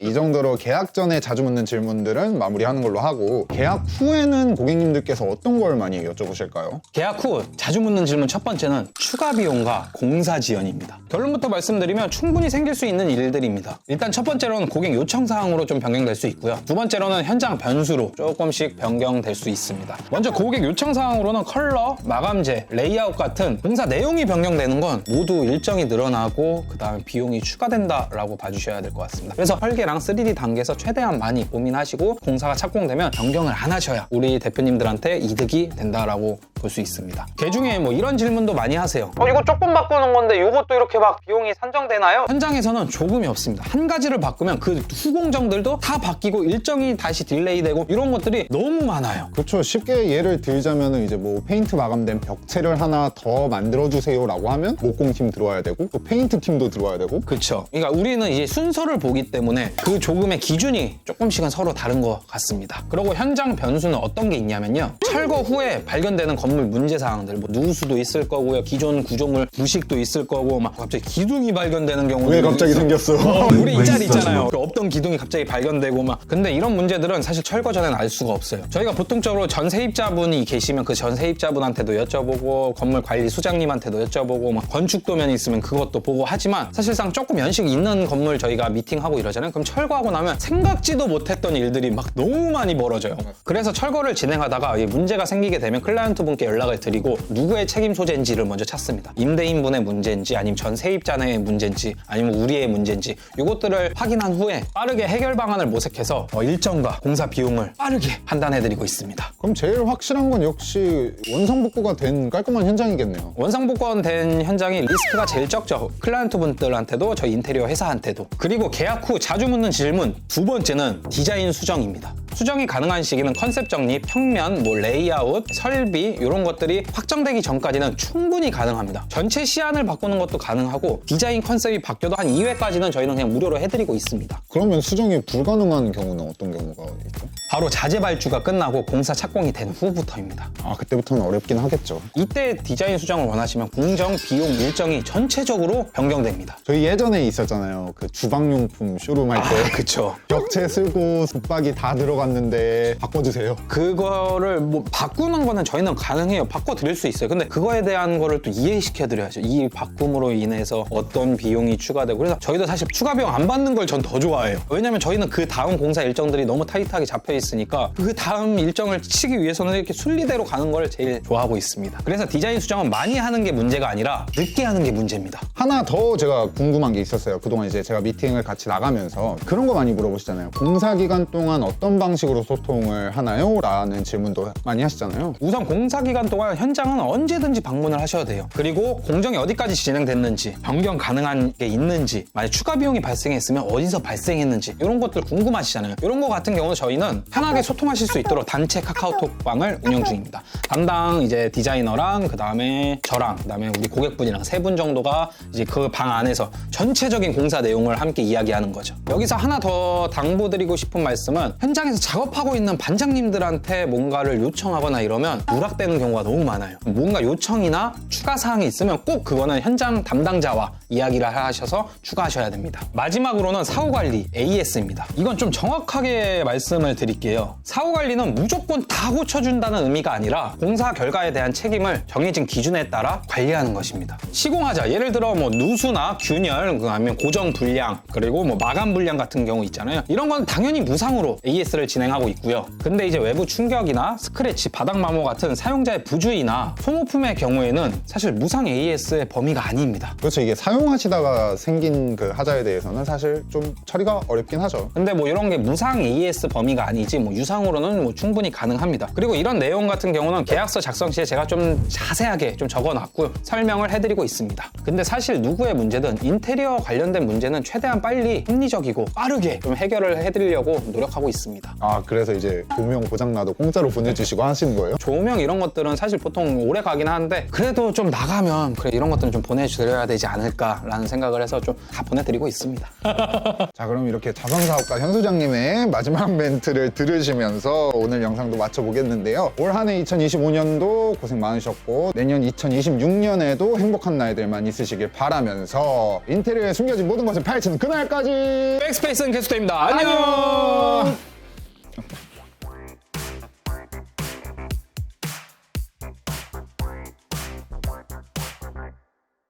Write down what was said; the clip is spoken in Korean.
이 정도로 계약 전에 자주 묻는 질문들은 마무리하는 걸로 하고, 계약 후에는 고객님들께서 어떤 걸 많이 여쭤보실까요? 계약 후 자주 묻는 질문 첫 번째는 추가 비용과 공사 지연입니다. 결론부터 말씀드리면 충분히 생길 수 있는 일들입니다. 일단 첫 번째로는 고객 요청 사항으로 좀 변경될 수 있고요. 두 번째로는 현장 변수로 조금씩 변경될 수 있습니다. 먼저 고객 요청 사항으로는 컬러, 마감재, 레이아웃 같은 공사 내용이 변경되는 건 모두 일정이 늘어나고 그 다음에 비용이 추가된다라고 봐주셔야 될 것 같습니다. 그래서 설계랑 3D 단계에서 최대한 많이 고민하시고 공사가 착공되면 변경을 안 하셔야 우리 대표님들한테 이득이 된다라고 볼 수 있습니다. 개중에 뭐 이런 질문도 많이 하세요. 이거 조금 바꾸는 건데 이것도 이렇게 막 비용이 산정되나요? 현장에서는 조금이 없습니다. 한 가지를 바꾸면 그 후공정들도 다 바뀌고 일정이 다시 딜레이되고 이런 것들이 너무 많아요. 그렇죠. 쉽게 예를 들자면 이제 뭐 페인트 마감된 벽체를 하나 더 만들어주세요라고 하면 목공팀 들어와야 되고 또 페인트 팀도 들어와야 되고. 그렇죠. 그러니까 우리는 이제 순서를 보기 때문에 그 조금의 기준이 조금씩은 서로 다른 것 같습니다. 그리고 현장 변수는 어떤 게 있냐면요. 철거 후에 발견되는 건물 문제 사항들, 뭐 누수도 있을 거고요. 기존 구조물 부식도 있을 거고 막 갑자기 기둥이 발견되는 경우도 왜 갑자기 생겼어? 우리 이 짤 있잖아요. 그 없던 기둥이 갑자기 발견되고 막. 근데 이런 문제들은 사실 철거 전에는 알 수가 없어요. 저희가 보통적으로 전 세입자분이 계시면 그 전 세입자분한테도 여쭤보고 건물 관리 수장님한테도 여쭤보고 막 건축도면이 있으면 그것도 보고 하지만 사실상 조금 연식이 있는 건물 저희가 미팅하고 이러잖아요. 그럼 철거하고 나면 생각지도 못했던 일들이 막 너무 많이 벌어져요. 그래서 철거를 진행하다가 문제가 생기게 되면 클라이언트 분께 연락을 드리고 누구의 책임 소재인지를 먼저 찾습니다. 임대인분의 문제인지 아니면 전 세입자의 문제인지 아니면 우리의 문제인지 이것들을 확인한 후에 빠르게 해결 방안을 모색해서 일정과 공사 비용을 빠르게 판단해드리고 있습니다. 그럼 제일 확실한 건 역시 원상복구가 된 깔끔한 현장이겠네요. 원상복구된 현장이 리스크가 제일 적죠. 클라이언트 분들한테도 저희 인테리어 회사한테도. 그리고 계약 후 자주 묻는 질문 두 번째는 디자인 수정입니다. 수정이 가능한 시기는 컨셉 정리, 평면, 뭐 레이아웃, 설비 이런 것들이 확정되기 전까지는 충분히 가능합니다. 전체 시안을 바꾸는 것도 가능하고 디자인 컨셉이 바뀌어도 한 2회까지는 저희는 그냥 무료로 해드리고 있습니다. 그러면 수정이 불가능한 경우는 어떤 경우가 있죠? 바로 자재 발주가 끝나고 공사 착공이 된 후부터입니다. 아, 그때부터는 어렵긴 하겠죠. 이때 디자인 수정을 원하시면 공정, 비용, 일정이 전체적으로 변경됩니다. 저희 예전에 있었잖아요. 그 주방용품 쇼룸 할 때. 그쵸. 벽체 쓰고 붙박이 다 들어갔는데 바꿔주세요. 그거를 뭐 바꾸는 거는 저희는 가능해요. 바꿔드릴 수 있어요. 근데 그거에 대한 거를 또 이해시켜드려야죠. 이 바꿈으로 인해서 어떤 비용이 추가되고 그래서 저희도 사실 추가 비용 안 받는 걸 전 더 좋아해요. 왜냐면 저희는 그 다음 공사 일정들이 너무 타이트하게 잡혀 있으니까 그 다음 일정을 치기 위해서는 이렇게 순리대로 가는 걸 제일 좋아하고 있습니다. 그래서 디자인 수정은 많이 하는 게 문제가 아니라 늦게 하는 게 문제입니다. 하나 더 제가 궁금한 게 있었어요. 그동안 이제 제가 미팅을 같이 나가면서 그런 거 많이 물어보시잖아요. 공사 기간 동안 어떤 방식으로 소통을 하나요? 라는 질문도 많이 하시잖아요. 우선 공사 기간 동안 현장은 언제든지 방문을 하셔야 돼요. 그리고 공정이 어디까지 진행됐는지, 변경 가능한 게 있는지, 만약 추가 비용이 발생했으면 어디서 발생했는지 이런 것들 궁금하시잖아요. 이런 거 같은 경우는 저희는 편하게 소통하실 수 있도록 단체 카카오톡방을 운영 중입니다. 담당 이제 디자이너랑 그다음에 저랑 그다음에 우리 고객분이랑 3분 정도가 이제 그 방 안에서 전체적인 공사 내용을 함께 이야기하는 거죠. 여기서 하나 더 당부드리고 싶은 말씀은 현장에서 작업하고 있는 반장님들한테 뭔가를 요청하거나 이러면 누락되는 경우가 너무 많아요. 뭔가 요청이나 추가 사항이 있으면 꼭 그거는 현장 담당자와 이야기를 하셔서 추가하셔야 됩니다. 마지막으로는 사후관리 AS입니다. 이건 좀 정확하게 말씀을 드릴게요. 사후관리는 무조건 다 고쳐준다는 의미가 아니라 공사 결과에 대한 책임을 정해진 기준에 따라 관리하는 것입니다. 시공하자 예를 들어 뭐 누수나 균열 아니면 고정 불량 그리고 뭐 마감 불량 같은 경우 있잖아요. 이런 건 당연히 무상으로 AS를 진행하고 있고요. 근데 이제 외부 충격이나 스크래치, 바닥 마모 같은 사용자의 부주의나 소모품의 경우에는 사실 무상 AS의 범위가 아닙니다. 그렇죠. 이게 사용하시다가 생긴 그 하자에 대해서는 사실 좀 처리가 어렵긴 하죠. 근데 뭐 이런 게 무상 AS 범위가 아니지 뭐 유상으로는 뭐 충분히 가능합니다. 그리고 이런 내용 같은 경우는 계약서 작성 시에 제가 좀 자세하게 좀 적어놨고요. 설명을 해드리고 있습니다. 근데 사실 누구의 문제든 인테리어 관련된 문제는 최대한 빨리 합리적이고 빠르게 좀 해결을 해드리려고 노력하고 있습니다. 아, 그래서 이제 조명 고장나도 공짜로 보내주시고 하시는 거예요? 조명 이런 것들은 사실 보통 오래 가긴 하는데 그래도 좀 나가면 그래 이런 것들은 좀 보내드려야 되지 않을까라는 생각을 해서 좀 다 보내드리고 있습니다. 자, 그럼 이렇게 자선사업가 현 소장님의 마지막 멘트를 들으시면서 오늘 영상도 마쳐보겠는데요. 올 한 해 2025년도 고생 많으셨고 내년 2026년에도 행복한 날들만 있으시길 바라면서 인테리어에 숨겨진 모든 것을 파헤치는 그날까지 백스페이스는 계속됩니다. 안녕.